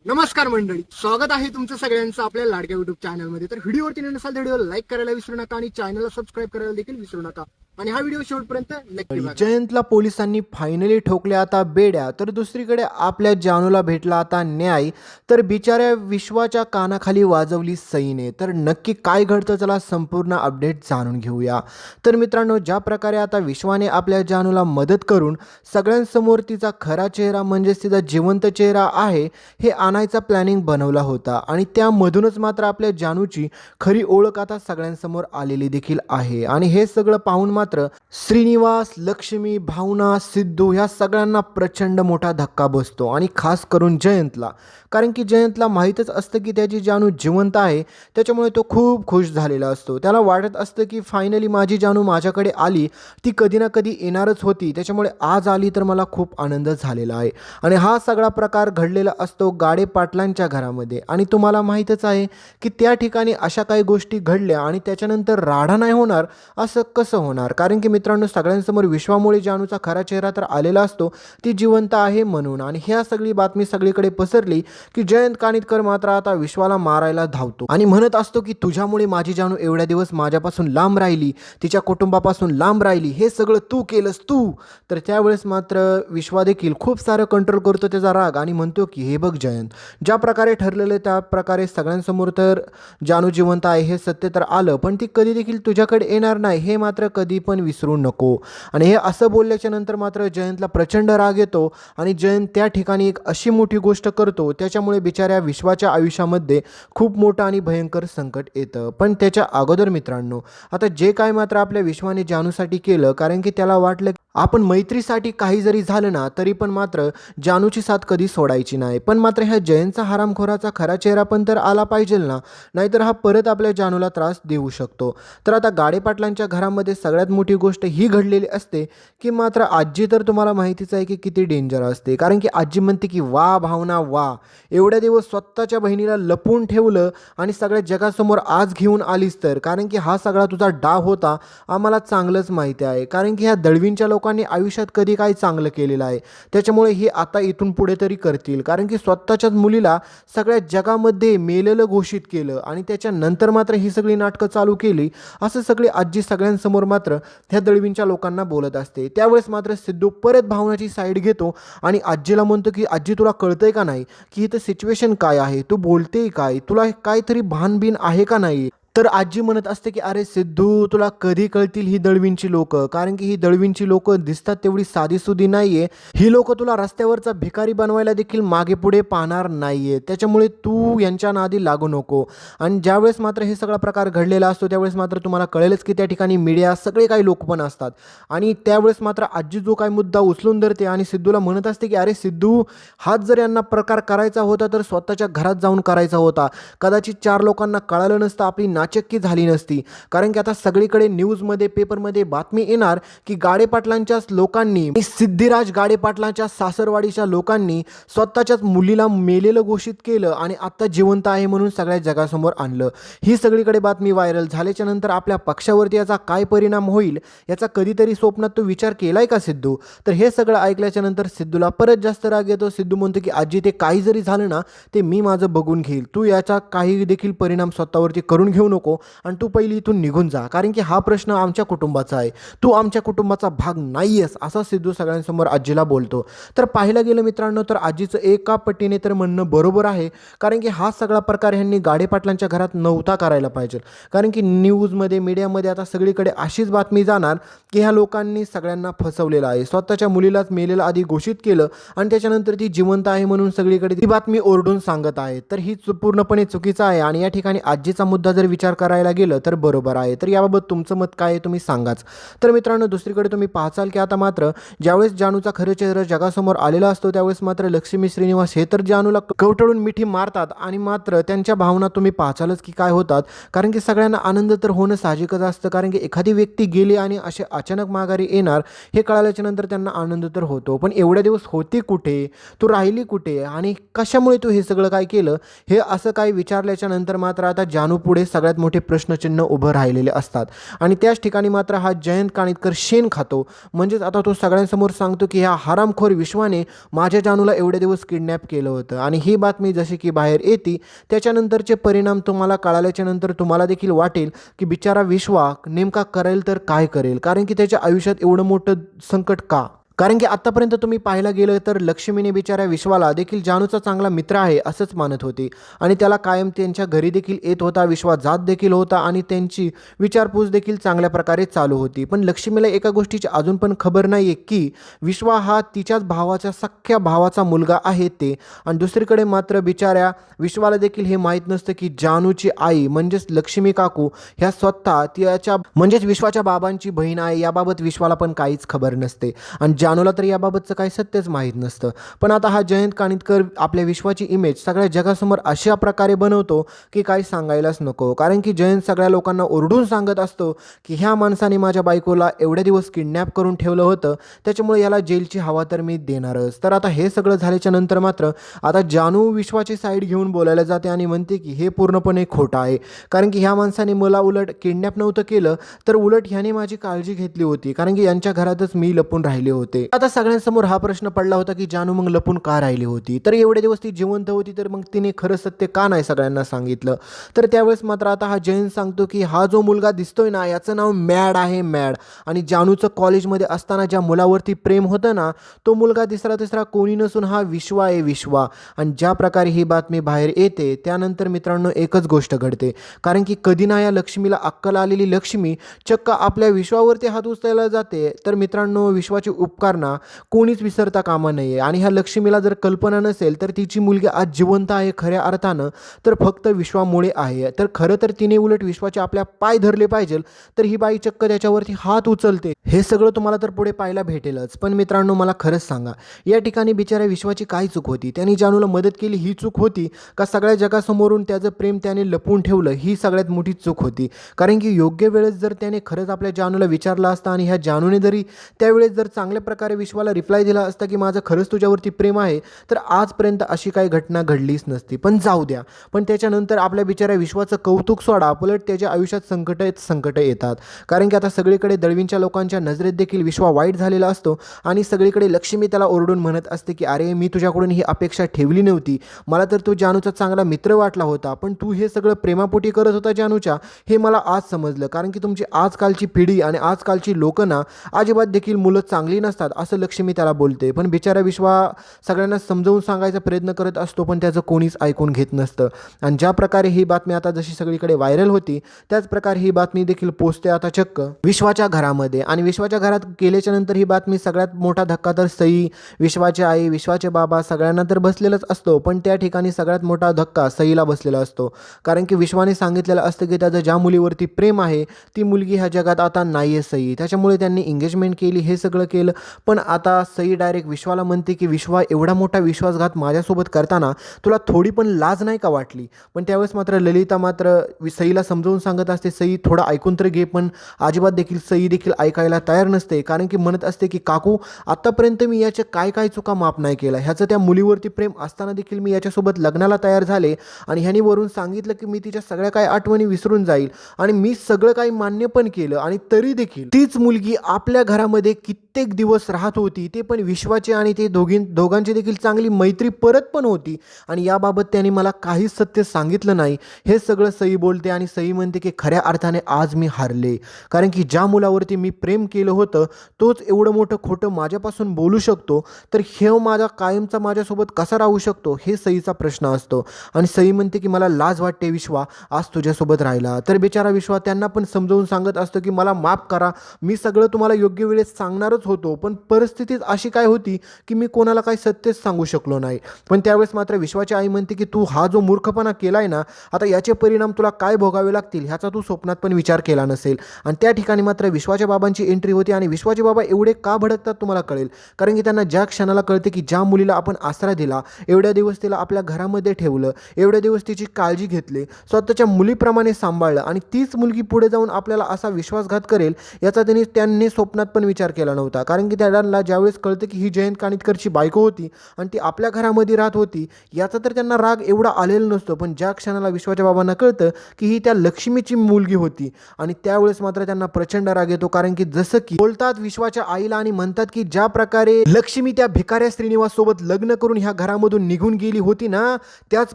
नमस्कार मंडळी, स्वागत आहे तुमचं सगळ्यांचं आपल्या लाडक्या युट्यूब चॅनलमध्ये. तर व्हिडिओवरती नसाल तर व्हिडिओला लाईक करायला विसरू नका आणि चॅनलला सबस्क्राईब करायला देखील विसरू नका. आणि हा व्हिडिओ शेवटपर्यंत नक्की बघा. जयंतला पोलिसांनी फायनली ठोकले आता बेड्या. तर दुसरीकडे आपल्या जानूला भेटला आता न्याय. तर बिचाऱ्या विश्वाच्या कानाखाली वाजवली सईने. तर नक्की काय घडतं चला संपूर्ण अपडेट जाणून घेऊया. तर मित्रांनो, ज्या प्रकारे आता विश्वाने आपल्या जानूला मदत करून सगळ्यांसमोर तिचा खरा चेहरा म्हणजेच तिचा जिवंत चेहरा आहे हे आणायचा प्लॅनिंग बनवला होता आणि त्यामधूनच मात्र आपल्या जानूची खरी ओळख आता सगळ्यांसमोर आलेली देखील आहे. आणि हे सगळं पाहून मात्र श्रीनिवास, लक्ष्मी, भावना, सिद्धू ह्या सगळ्यांना प्रचंड मोठा धक्का बसतो आणि खास करून जयंतला. कारण की जयंतला माहीतच असतं की त्याची जानू जिवंत आहे, त्याच्यामुळे तो खूप खुश झालेला असतो. त्याला वाटत असतं की फायनली माझी जानू माझ्याकडे आली, ती कधी ना कधी येणारच होती, त्याच्यामुळे आज आली तर मला खूप आनंद झालेला आहे. आणि हा सगळा प्रकार घडलेला असतो गाडे पाटलांच्या घरामध्ये. आणि तुम्हाला माहीतच आहे की त्या ठिकाणी अशा काही गोष्टी घडल्या आणि त्याच्यानंतर राडा नाही होणार असं कसं होणार. कारण की मित्रांनो, सगळ्यांसमोर विश्वामुळे जानूचा खरा चेहरा तर आलेला असतो, ती जिवंत आहे म्हणून. आणि ह्या सगळी बातमी सगळीकडे पसरली की जयंत कानिटकर मात्र आता विश्वाला मारायला धावतो आणि म्हणत असतो की तुझ्यामुळे माझी जानू एवढ्या दिवस माझ्यापासून लांब राहिली, तिच्या कुटुंबापासून लांब राहिली, हे सगळं तू केलंस तू. तर त्यावेळेस मात्र विश्वा देखील खूप सारं कंट्रोल करतो त्याचा राग आणि म्हणतो की हे बघ जयंत, ज्या प्रकारे ठरलेलं त्या प्रकारे सगळ्यांसमोर तर जानू जिवंत आहे हे सत्य तर आलं, पण ती कधी देखील तुझ्याकडे येणार नाही हे मात्र कधी पण विसरू नको. आणि हे असं बोलल्याच्या नंतर मात्र जयंतला प्रचंड राग येतो आणि जयंत त्या ठिकाणी एक अशी मोठी गोष्ट करतो त्याच्यामुळे बिचाऱ्या विश्वाच्या आयुष्यामध्ये खूप मोठं आणि भयंकर संकट येतं. पण त्याच्या अगोदर मित्रांनो, आता जे काय मात्र आपल्या विश्वाने जानूसाठी केलं, कारण की त्याला वाटलं आपण मैत्रीसाठी काही जरी झालं ना तरी पण मात्र जानूची साथ कधी सोडायची नाही. पण मात्र ह्या जयंतचा हरामखोराचा खरा चेहरा पण तर आला पाहिजे ना, नाहीतर हा परत आपल्या जानूला त्रास देऊ शकतो. तर आता गाडे पाटलांच्या घरामध्ये सगळ्यात मोठी गोष्ट ही घडलेली असते की मात्र आजी तर तुम्हाला माहितीच आहे की किती डेंजर असते. कारण की आजी म्हणते की वा भावना वा, एवढ्या दिवस स्वतःच्या बहिणीला लपवून ठेवलं आणि सगळ्या जगासमोर आज घेऊन आलीस तर. कारण की हा सगळा तुझा डाव होता, आम्हाला चांगलंच माहिती आहे. कारण की ह्या दळवींच्या लोकांनी आयुष्यात कधी काही चांगलं केलेलं आहे, त्याच्यामुळे ही आता इथून पुढे तरी करतील. कारण की स्वतःच्याच मुलीला सगळ्या जगामध्ये मेलेलं घोषित केलं आणि त्याच्यानंतर मात्र ही सगळी नाटकं चालू केली, असं सगळी आजी सगळ्यांसमोर मात्र ह्या दळवींच्या लोकांना बोलत असते. त्यावेळेस मात्र सिद्धू परत भावनाची साईड घेतो आणि आजीला म्हणतो की आजी, तुला कळतंय का नाही की इथं सिच्युएशन काय आहे, तू बोलतेय काय, तुला काहीतरी भानबिन आहे का नाही. तर आजी म्हणत असते की अरे सिद्धू, तुला कधी कळतील ही दळवींची लोकं, कारण की ही दळवींची लोकं दिसतात तेवढी साधीसुधी नाहीये. ही लोकं तुला रस्त्यावरचा भिकारी बनवायला देखील मागे पुढे पाहणार नाहीये, त्याच्यामुळे तू यांच्या नादी लागू नको. आणि ज्यावेळेस मात्र हे सगळा प्रकार घडलेला असतो त्यावेळेस मात्र तुम्हाला कळेलच की त्या ठिकाणी मीडिया सगळे काही लोक पण असतात. आणि त्यावेळेस मात्र आजी जो काही मुद्दा उचलून धरते आणि सिद्धूला म्हणत असते की अरे सिद्धू, हाच जर यांना प्रकार करायचा होता तर स्वतःच्या घरात जाऊन करायचा होता, कदाचित 4 लोकांना कळालं नसतं, आपली नाचक्की झाली नसती. कारण की आता सगळीकडे न्यूजमध्ये पेपरमध्ये बातमी येणार की गाडे पाटलांच्याच लोकांनी, सिद्धिराज गाडे पाटलांच्या सासरवाडीच्या लोकांनी स्वतःच्याच मुलीला मेलेलं घोषित केलं आणि आता जिवंत आहे म्हणून सगळ्या जगासमोर आणलं. ही सगळीकडे बातमी व्हायरल झाल्याच्या नंतर आपल्या पक्षावरती याचा काय परिणाम होईल याचा कधीतरी स्वप्नात तू विचार केलाय का सिद्धू. तर हे सगळं ऐकल्याच्या नंतर सिद्धूला परत जास्त राग येतो. सिद्धू म्हणतो की आजी, ते काही जरी झालं ना ते मी माझं बघून घेईल, तू याचा काही देखील परिणाम स्वतःवरती करून घेऊ नको आणि तू पहिली इथून निघून जा, कारण की हा प्रश्न आमच्या कुटुंबाचा आहे, तू आमच्या कुटुंबाचा भाग नाहीयेस, असा सिद्धू सगळ्यांसमोर आजीला बोलतो. तर पाहायला गेलं मित्रांनो तर आजीचं एका पट्टीने तर म्हणणं बरोबर आहे. कारण की हा सगळा प्रकार ह्यांनी गाडे पाटलांच्या घरात नव्हता करायला पाहिजे. कारण की न्यूजमध्ये मीडियामध्ये आता सगळीकडे अशीच बातमी जाणार की ह्या लोकांनी सगळ्यांना फसवलेलं आहे, स्वतःच्या मुलीलाच मेलेलं आधी घोषित केलं आणि त्याच्यानंतर ती जिवंत आहे म्हणून सगळीकडे ती बातमी ओरडून सांगत आहे. तर ही पूर्णपणे चुकीचं आहे आणि या ठिकाणी आजीचा मुद्दा जर विचार करायला गेलं तर बरोबर आहे. तर याबाबत तुमचं मत काय आहे तुम्ही सांगाच. तर मित्रांनो, दुसरीकडे तुम्ही पाहचाल की आता मात्र ज्यावेळेस जानूचा खरं चेहरा जगासमोर आलेला असतो त्यावेळेस मात्र लक्ष्मी, श्रीनिवास हे तर जानूला कवटळून मिठी मारतात आणि मात्र त्यांच्या भावना तुम्ही पाहचालच की काय होतात. कारण की सगळ्यांना आनंद तर होणं साहजिकच असतं, कारण की एखादी व्यक्ती गेली आणि असे अचानक माघारी येणार हे कळाल्याच्या नंतर त्यांना आनंद तर होतो. पण एवढ्या दिवस होती कुठे, तू राहिली कुठे आणि कशामुळे तू हे सगळं काय केलं, हे असं काय विचारल्याच्या नंतर मात्र आता जानू पुढे सगळ्या सगळ्यात मोठे प्रश्नचिन्ह उभं राहिलेले असतात. आणि त्याच ठिकाणी मात्र हा जयंत कानिटकर शेण खातो. म्हणजेच आता तो सगळ्यांसमोर सांगतो की ह्या हरामखोर विश्वाने माझ्या जानूला एवढे दिवस किडनॅप केलं होतं. आणि ही बातमी जशी की बाहेर येते त्याच्यानंतरचे परिणाम तुम्हाला कळाल्याच्या नंतर तुम्हाला देखील वाटेल की बिचारा विश्वा नेमका करेल तर काय करेल, कारण की त्याच्या आयुष्यात एवढं मोठं संकट का. कारण की आत्तापर्यंत तुम्ही पाहायला गेलं तर लक्ष्मीने बिचाऱ्या विश्वाला देखील जानूचा चांगला मित्र आहे असंच मानत होती आणि त्याला कायम त्यांच्या घरी देखील येत होता, विश्वा जात देखील होता आणि त्यांची विचारपूस देखील चांगल्या प्रकारे चालू होती. पण लक्ष्मीला एका गोष्टीची अजून पण खबर नाही आहे की विश्वा हा तिच्याच भावाच्या सख्या भावाचा मुलगा आहे ते. आणि दुसरीकडे मात्र बिचाऱ्या विश्वाला देखील हे माहीत नसतं की जानूची आई म्हणजेच लक्ष्मी काकू ह्या स्वतः त्याच्या म्हणजेच विश्वाच्या बाबांची बहीण आहे. याबाबत विश्वाला पण काहीच खबर नसते आणि जानूला तर याबाबतचं काही सत्यच माहीत नसतं. पण आता हा जयंत कानिटकर आपल्या विश्वाची इमेज सगळ्या जगासमोर अशा प्रकारे बनवतो की काही सांगायलाच नको. कारण की जयंत सगळ्या लोकांना ओरडून सांगत असतो की ह्या माणसाने माझ्या बायकोला एवढे दिवस किडनॅप करून ठेवलं होतं, त्याच्यामुळे याला जेलची हवा तर मी देणारच. तर आता हे सगळं झाल्याच्या नंतर मात्र आता जानू विश्वाची साईड घेऊन बोलायला जाते आणि म्हणते की हे पूर्णपणे खोटं आहे. कारण की ह्या माणसाने मला उलट किडनॅप नव्हतं केलं, तर उलट ह्याने माझी काळजी घेतली होती, कारण की यांच्या घरातच मी लपून राहिले होते. आता सगळ्यांसमोर हा प्रश्न पडला होता की जानू मग लपून का राहिली होती. तर एवढे दिवस ती जिवंत होती तर मग तिने खरं सत्य का नाही सगळ्यांना सांगितलं. तर त्यावेळेस मात्र आता हा जयंत सांगतो की हा जो मुलगा दिसतोय ना याचं नाव मॅड आहे, मॅड. आणि जानूचं कॉलेजमध्ये असताना ज्या मुलावरती प्रेम होतं ना तो मुलगा तिसरा कोणी नसून हा विश्वा आहे, विश्वा. आणि ज्या प्रकारे ही बातमी बाहेर येते त्यानंतर मित्रांनो एकच गोष्ट घडते. कारण की कधी ना या लक्ष्मीला अक्कल आलेली लक्ष्मी चक्क आपल्या विश्वावरती हात उचलायला जाते. तर मित्रांनो विश्वाचे उपकार ना कोणीच विसरता कामा नये. आणि ह्या लक्ष्मीला जर कल्पना नसेल तर तिची मुलगी आज जिवंत आहे खऱ्या अर्थानं तर फक्त विश्वामुळे आहे. तर खरं तर तिने उलट विश्वाचे आपल्या पाय धरले पाहिजे, तर ही बाई चक्क त्याच्यावरती हात उचलते. हे सगळं तुम्हाला तर पुढे पाहायला भेटेलच. पण मित्रांनो मला खरंच सांगा, या ठिकाणी बिचाऱ्या विश्वाची काय चूक होती? त्यांनी जानूला मदत केली ही चूक होती का सगळ्या जगासमोरून त्याचं प्रेम त्याने लपवून ठेवलं ही सगळ्यात मोठी चूक होती? कारण की योग्य वेळेस जर त्याने खरंच आपल्या जानूला विचारलं असतं आणि ह्या जानूने जरी त्यावेळेस जर चांगल्या प्रकारे विश्वाला रिप्लाय दिला असता की माझं खरंच तुझ्यावरती प्रेम आहे, तर आजपर्यंत अशी काही घटना घडलीच नसती. पण जाऊ द्या. पण त्याच्यानंतर आपल्या बिचाऱ्या विश्वाचं कौतुक सोडा, उलट त्याच्या आयुष्यात संकट येतात. कारण की आता सगळीकडे दळवींच्या लोकांच्या नजरेत देखील विश्वा वाईट झालेला असतो आणि सगळीकडे लक्ष्मी त्याला ओरडून म्हणत असते की अरे मी तुझ्याकडून ही अपेक्षा ठेवली नव्हती, मला तर तू जानूचा चांगला मित्र वाटला होता, पण तू हे सगळं प्रेमापोटी करत होता जानूच्या, हे मला आज समजलं. कारण की तुमची आजकालची पिढी आणि आजकालची लोकं ना अजिबात देखील मुलं चांगली नसतात असं लक्ष्मी त्याला बोलते. पण बिचारा विश्वा सगळ्यांना समजावून सांगायचा प्रयत्न करत असतो पण त्याचं कोणीच ऐकून घेत नसतं. आणि ज्या प्रकारे ही बातमी आता जशी सगळीकडे व्हायरल होती त्याच प्रकारे ही बातमी देखील पोचते आता चक्क विश्वाच्या घरामध्ये. आणि विश्वाच्या घरात गेल्याच्या नंतर ही बातमी सगळ्यात मोठा धक्का तर सई, विश्वाचे आई, विश्वाचे बाबा सगळ्यांना तर बसलेलाच असतो. पण त्या ठिकाणी सगळ्यात मोठा धक्का सईला बसलेला असतो. कारण की विश्वाने सांगितलेलं असतं की त्याचं ज्या मुलीवरती प्रेम आहे ती मुलगी ह्या जगात आता नाही आहे सई. त्याच्यामुळे त्यांनी एंगेजमेंट केली, हे सगळं केलं. पण आता सई डायरेक्ट विश्वाला म्हणते की विश्वा एवढा मोठा विश्वासघात माझ्यासोबत करताना तुला थोडी पण लाज नाही का वाटली? पण त्यावेळेस मात्र ललिता मात्र सईला समजावून सांगत असते सई थोडं ऐकून तर घे. पण अजिबात देखील सई देखील ऐकायला तयार नसते. कारण की म्हणत असते की काकू आत्तापर्यंत मी याच्या काय चुका माफ नाही केला, ह्याचं त्या मुलीवरती प्रेम असताना देखील मी याच्यासोबत लग्नाला तयार झाले आणि ह्यानी वरून सांगितलं की मी तिच्या सगळ्या काही आठवणी विसरून जाईल आणि मी सगळं काही मान्य पण केलं आणि तरी देखील तीच मुलगी आपल्या घरामध्ये कित्येक दिवस राहत होती, ते पण विश्वाचे आणि ते दोघांची देखील चांगली मैत्री परत पण होती आणि याबाबत त्यांनी मला काहीच सत्य सांगितलं नाही. हे सगळं सई बोलते आणि सई म्हणते की खऱ्या अर्थाने आज मी हारले. कारण की ज्या मुलावरती मी प्रेम केलं होतं तोच एवढं मोठं खोटं माझ्यापासून बोलू शकतो, तर हे माझा कायमचा माझ्यासोबत कसा राहू शकतो हे सईचा प्रश्न असतो. आणि सई म्हणते की मला लाज वाटते विश्वा आज तुझ्यासोबत राहिला. तर बिचारा विश्वा त्यांना पण समजावून सांगत असतो की मला माफ करा, मी सगळं तुम्हाला योग्य वेळेस सांगणारच होतो, पण परिस्थितीच अशी काय होती की मी कोणाला काही सत्यच सांगू शकलो नाही. पण त्यावेळेस मात्र विश्वाची आई म्हणते की तू हा जो मूर्खपणा केलाय ना आता याचे परिणाम तुला काय भोगावे लागतील ह्याचा तू स्वप्नात पण विचार केला नसेल. आणि त्या ठिकाणी मात्र विश्वाच्या बाबांची एंट्री होती आणि विश्वाचे बाबा एवढे का भडकतात तुम्हाला कळेल. कारण की त्यांना ज्या क्षणाला कळते की ज्या मुलीला आपण आसरा दिला, एवढ्या दिवस तिला आपल्या घरामध्ये ठेवलं, एवढ्या दिवस तिची काळजी घेतली, स्वतःच्या मुलीप्रमाणे सांभाळलं आणि तीच मुलगी पुढे जाऊन आपल्याला असा विश्वासघात करेल याचा त्यांनी स्वप्नात पण विचार केला नव्हता. कारण की त्यांना ज्यावेळेस कळतं की ही जयंत कानिटकरची बायको होती आणि ती आपल्या घरामध्ये राहत होती, याचा तर त्यांना राग एवढा आलेला नसतो. पण ज्या क्षणाला विश्वाच्या बाबांना कळतं की ही त्या लक्ष्मीची मुलगी होती आणि त्यावेळेस मात्र त्यांना प्रचंड राग येतो. कारण की जसं की बोलतात विश्वाच्या आईला आणि म्हणतात की ज्या प्रकारे लक्ष्मी त्या भिकाऱ्या श्रीनिवास सोबत लग्न करून ह्या घरामधून निघून गेली होती ना, त्याच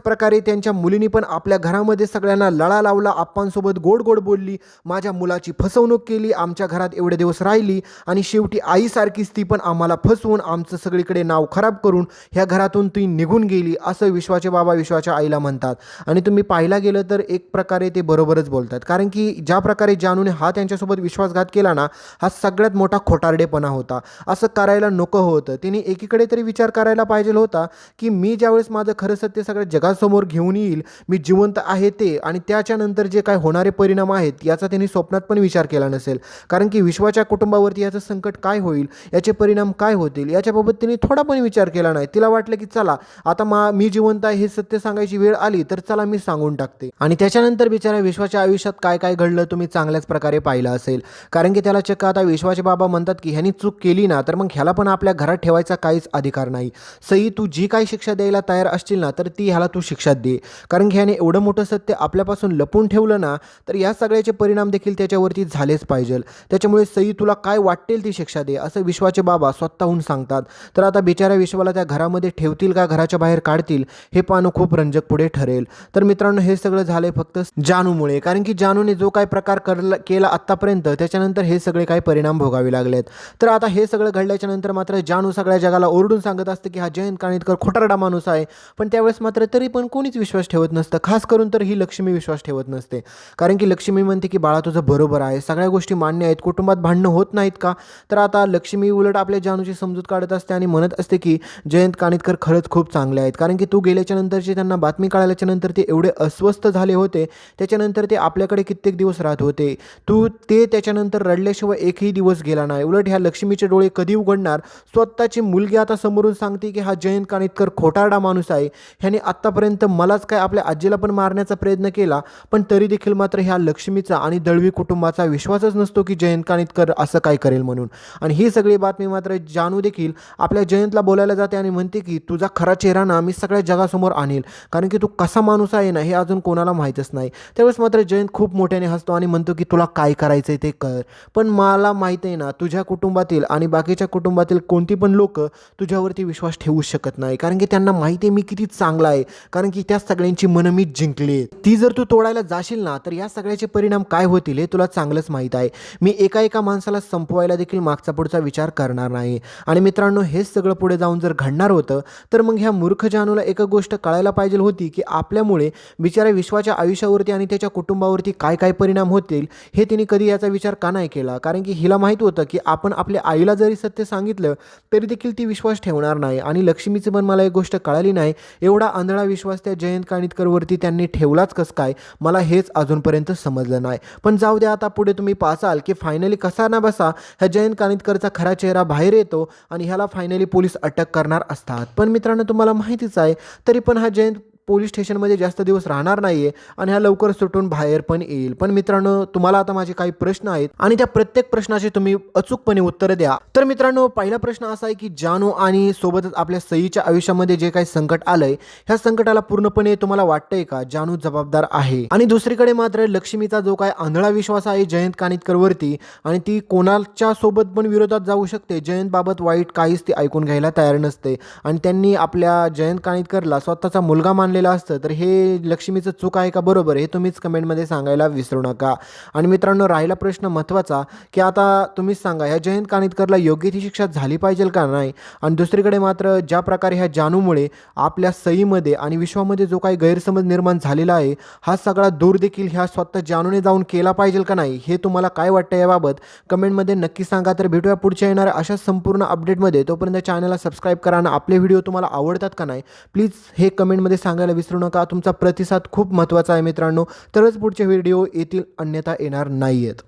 प्रकारे त्यांच्या मुलीनी पण आपल्या घरामध्ये सगळ्यांना लळा लावला, आप्पांसोबत गोड गोड बोलली, माझ्या मुलाची फसवणूक केली, आमच्या घरात एवढे दिवस राहिली आणि शेवटी आईसारखीच ती पण आम्हाला फसवून आमचं सगळीकडे नाव खराब करून ह्या घरातून ती निघून गेली, असं विश्वाचे बाबा विश्वाच्या आईला म्हणतात. आणि तुम्ही पाहायला गेलं तर एक प्रकारे ते बरोबरच बोलतात. कारण की ज्या प्रकारे जानूने हा त्यांच्यासोबत विश्वासघात केला ना, हा सगळ्यात मोठा खोटारडेपणा होता. असं करायला नको होतं. तिने एकीकडे तरी विचार करायला पाहिजे होता की मी ज्यावेळेस माझं खरं सत्य सगळ्या जगासमोर घेऊन येईल, मी जिवंत आहे ते, आणि त्याच्यानंतर जे काय होणारे परिणाम आहेत याचा त्यांनी स्वप्नात पण विचार केला नसेल. कारण की विश्वाच्या कुटुंबावरती याचं संकट काय होईल, याचे परिणाम काय होतील, याच्याबाबत तिने थोडा पण विचार केला नाही. तिला वाटलं की चला आता मी जिवंत आहे हे सत्य सांगायची वेळ आली तर चला मी सांगून टाकते. आणि त्याच्यानंतर बिचारा विश्वाच्या आयुष्यात काय काय घडलं तुम्ही चांगल्याच प्रकारे पाहिलं असेल. कारण की त्याला चक्क आता विश्वाचे बाबा म्हणतात की ह्यानी चूक केली ना तर मग ह्याला पण आपल्या घरात ठेवायचा काहीच अधिकार नाही. सई, तू जी काही शिक्षा द्यायला तयार असशील ना तर ती ह्याला तू शिक्षा दे. कारण की ह्याने एवढं मोठं सत्य आपल्यापासून लपून ठेवलं ना तर या सगळ्याचे परिणाम देखील त्याच्यावरती झालेच पाहिजे. त्याच्यामुळे सई, तुला काय वाटेल ती शिक्षा दे, असं विश्वाचे बाबा स्वतःहून सांगतात. तर आता बिचाऱ्या विश्वाला त्या घरामध्ये ठेवतील का घराच्या बाहेर काढतील हे पाहणं खूप रंजक पुढे ठरेल. तर मित्रांनो, हे सगळं झालंय फक्त जानूमुळे. कारण की जानूने जो काय प्रकार केला आत्तापर्यंत त्याच्यानंतर हे सगळे काही परिणाम भोगावे लागलेत. तर आता हे सगळं घडल्याच्या नंतर मात्र जानू सगळ्या जगाला ओरडून सांगत असते की हा जयंत कानिटकर खोटारडा माणूस आहे. पण त्यावेळेस मात्र तरी पण कोणीच विश्वास ठेवत नसतं. खास करून तर ही लक्ष्मी विश्वास ठेवत नसते. कारण की लक्ष्मी म्हणते की बाळा तुझं बरोबर आहे, सगळ्या गोष्टी मान्य आहेत, कुटुंबात भांडणं होत नाहीत का. तर आता लक्ष्मी उलट आपल्या जानूची समजूत काढत असते आणि म्हणत असते की जयंत कानिटकर खरंच खूप चांगले आहेत. कारण की तू गेल्याच्या नंतरची त्यांना बातमी कळाल्याच्या नंतर ते एवढे अस्वस्थ झाले होते, त्याच्यानंतर ते आपल्याकडे कित्येक दिवस राहत होते. ते त्याच्यानंतर रडल्याशिवाय एकही दिवस गेला नाही. उलट ह्या लक्ष्मीचे डोळे कधी उघडणार. स्वतःची मुलगी आता समोरून सांगते की हा जयंत कानिटकर खोटारडा माणूस आहे, ह्याने आत्तापर्यंत मलाच काय आपल्या आजीला पण मारण्याचा प्रयत्न केला, पण तरी देखील मात्र ह्या लक्ष्मीचा आणि दळवी कुटुंबाचा विश्वासच नसतो की जयंत कानिटकर असं काय करेल म्हणून. आणि ही सगळी बातमी मात्र जानू देखील आपल्या जयंतला बोलायला जाते आणि म्हणते की तुझा खरा चेहरा ना मी सगळ्या जगासमोर आणेल, कारण की तू कसा माणूस आहे ना हे अजून कोणाला माहीतच नाही. त्यावेळेस मात्र जयंत खूप मोठ्याने हसतो आणि म्हणतो की तुला काय करायचंय ते कर, पण मला माहीत आहे ना तुझ्या कुटुंबातील आणि बाकीच्या कुटुंबातील कोणती पण लोक तुझ्यावरती विश्वास ठेवू शकत नाही. कारण की त्यांना माहिती आहे मी किती चांगला आहे, कारण की त्या सगळ्यांची मनं मी जिंकली. ती जर तू तोडायला जाशील ना तर या सगळ्याचे परिणाम काय होतील हे तुला चांगलंच माहीत आहे. मी एका माणसाला संपवायला देखील मागचा पुढचा विचार करणार नाही. आणि मित्रांनो, हेच सगळं पुढे जाऊन जर घडणार होतं तर मग ह्या मूर्ख जानूला एक गोष्ट कळायला पाहिजे होती की आपल्यामुळे बिचाऱ्या विश्वाच्या आयुष्यावरती आणि त्याच्या कुटुंबावरती काय काय परिणाम होतील हे तिने कधी याचा विचार का नाही केला. कारण की हिला माहीत होतं की आपण आपल्या आईला जरी सत्य सांगितलं तरी देखील ती विश्वास ठेवणार नाही. आणि लक्ष्मीचं पण मला एक गोष्ट कळाली नाही, एवढा आंधळा विश्वास त्या जयंत कानिटकरवरती त्यांनी ठेवलाच कसं काय, मला हेच अजूनपर्यंत समजलं नाही. पण जाऊ द्या, आता पुढे तुम्ही पाहसाल की फायनली कसा ना बसा ह्या जयंत कानिटकरचा खरा चेहरा बाहेर येतो आणि ह्याला फायनली पोलीस अटक करणार असतात. पण मित्रांनो, तुम्हाला माहितीच आहे तरी पण हा जयंत पोलीस स्टेशनमध्ये जास्त दिवस राहणार नाहीये आणि हा लवकर सुटून बाहेर पण येईल. पण मित्रांनो, तुम्हाला आता माझे काही प्रश्न आहेत आणि त्या प्रत्येक प्रश्नाचे तुम्ही अचूकपणे उत्तरं द्या. तर मित्रांनो, पहिला प्रश्न असा आहे की जानू आणि सोबतच आपल्या सईच्या आयुष्यामध्ये जे काही संकट आलंय ह्या संकटाला पूर्णपणे तुम्हाला वाटतंय का जानू जबाबदार आहे? आणि दुसरीकडे मात्र लक्ष्मीचा जो काय आंधळा विश्वास आहे जयंत कानिटकरवरती आणि ती कोणाच्या सोबत पण विरोधात जाऊ शकते, जयंत बाबत वाईट काहीच ती ऐकून घ्यायला तयार नसते आणि त्यांनी आपल्या जयंत कानिटकरला स्वतःचा मुलगा मानलेला असतं, तर हे लक्ष्मीचं चूक आहे का बरोबर हे तुम्हीच कमेंटमध्ये सांगायला विसरू नका. आणि मित्रांनो, राहिला प्रश्न महत्त्वाचा की आता तुम्हीच सांगा ह्या जयंत कानिटकरला योग्य ती शिक्षा झाली पाहिजे का नाही. आणि दुसरीकडे मात्र ज्या प्रकारे ह्या जानूमुळे आपल्या सईमध्ये आणि विश्वामध्ये जो काही गैरसमज निर्माण झालेला आहे हा सगळा दूर देखील ह्या स्वतः जानूने जाऊन केला पाहिजे का नाही, हे तुम्हाला काय वाटतं याबाबत कमेंटमध्ये नक्की सांगा. तर भेटूया पुढच्या येणाऱ्या अशा संपूर्ण अपडेटमध्ये. तोपर्यंत चॅनलला सबस्क्राईब करा आणि आपले व्हिडिओ तुम्हाला आवडतात का नाही प्लीज हे कमेंटमध्ये सांगायला विसरू नका. तुमचा प्रतिसाद खूप महत्त्वाचा आहे मित्रांनो, तरच पुढचे व्हिडिओ येतील, अन्यथा येणार नाहीयेत.